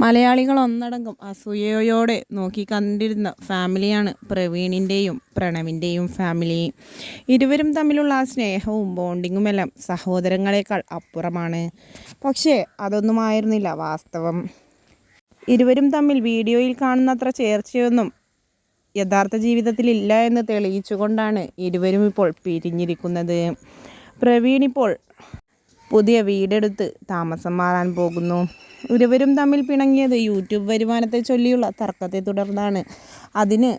മലയാളികൾ ഒന്നടങ്കം അസൂയയോടെ നോക്കിക്കണ്ടിരുന്ന ഫാമിലിയാണ് പ്രവീണിൻ്റെയും പ്രണവിൻ്റെയും ഫാമിലി. ഇരുവരും തമ്മിലുള്ള ആ സ്നേഹവും ബോണ്ടിങ്ങുമെല്ലാം സഹോദരങ്ങളെക്കാൾ അപ്പുറമാണ്. പക്ഷേ അതൊന്നുമായിരുന്നില്ല വാസ്തവം. ഇരുവരും തമ്മിൽ വീഡിയോയിൽ കാണുന്നത്ര ചേർച്ചയൊന്നും യഥാർത്ഥ ജീവിതത്തിൽ ഇല്ല എന്ന് തെളിയിച്ചുകൊണ്ടാണ് ഇരുവരും ഇപ്പോൾ പിരിഞ്ഞിരിക്കുന്നത്. പ്രവീൺ ഇപ്പോൾ പുതിയ വീടെടുത്ത് താമസം മാറാൻ പോകുന്നു. ഇരുവരും തമ്മിൽ പിണങ്ങിയത് യൂട്യൂബ് വരുമാനത്തെ ചൊല്ലിയുള്ള തർക്കത്തെ തുടർന്നാണ്. അതിന്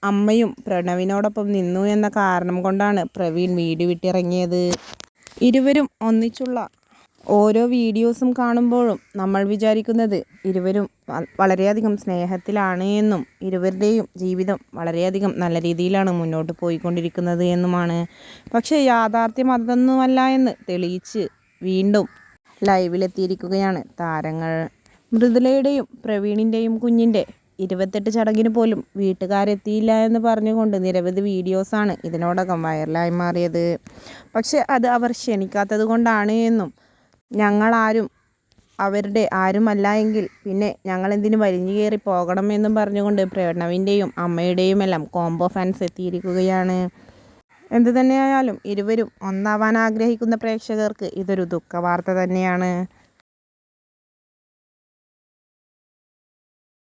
അമ്മയും പ്രണവിനോടൊപ്പം നിന്നു എന്ന കാരണം കൊണ്ടാണ് പ്രവീൺ വീട് വിട്ടിറങ്ങിയത്. ഇരുവരും ഒന്നിച്ചുള്ള ഓരോ വീഡിയോസും കാണുമ്പോഴും നമ്മൾ വിചാരിക്കുന്നത് ഇരുവരും വളരെയധികം സ്നേഹത്തിലാണ് എന്നും ഇരുവരുടെയും ജീവിതം വളരെയധികം നല്ല രീതിയിലാണ് മുന്നോട്ട് പോയിക്കൊണ്ടിരിക്കുന്നത് എന്നുമാണ്. പക്ഷേ യാഥാർത്ഥ്യം അതൊന്നുമല്ല എന്ന് തെളിയിച്ച് വീണ്ടും ലൈവിലെത്തിയിരിക്കുകയാണ് താരങ്ങൾ. മൃദുലയുടെയും പ്രവീണിൻ്റെയും കുഞ്ഞിൻ്റെ 28 ചടങ്ങിന് പോലും വീട്ടുകാരെത്തിയില്ല എന്ന് പറഞ്ഞുകൊണ്ട് നിരവധി വീഡിയോസാണ് ഇതിനോടകം വൈറലായി മാറിയത്. പക്ഷെ അത് അവർ ക്ഷണിക്കാത്തത് കൊണ്ടാണ് എന്നും ഞങ്ങളാരും അവരുടെ ആരുമല്ല എങ്കിൽ പിന്നെ ഞങ്ങളെന്തിനു വലിഞ്ഞു കയറി പോകണം എന്നും പറഞ്ഞുകൊണ്ട് പ്രണവിൻ്റെയും അമ്മയുടെയും എല്ലാം കോംബോ ഫാൻസ് എത്തിയിരിക്കുകയാണ്. എന്തു തന്നെയായാലും ഇരുവരും ഒന്നാവാൻ ആഗ്രഹിക്കുന്ന പ്രേക്ഷകർക്ക് ഇതൊരു ദുഃഖവാർത്ത തന്നെയാണ്.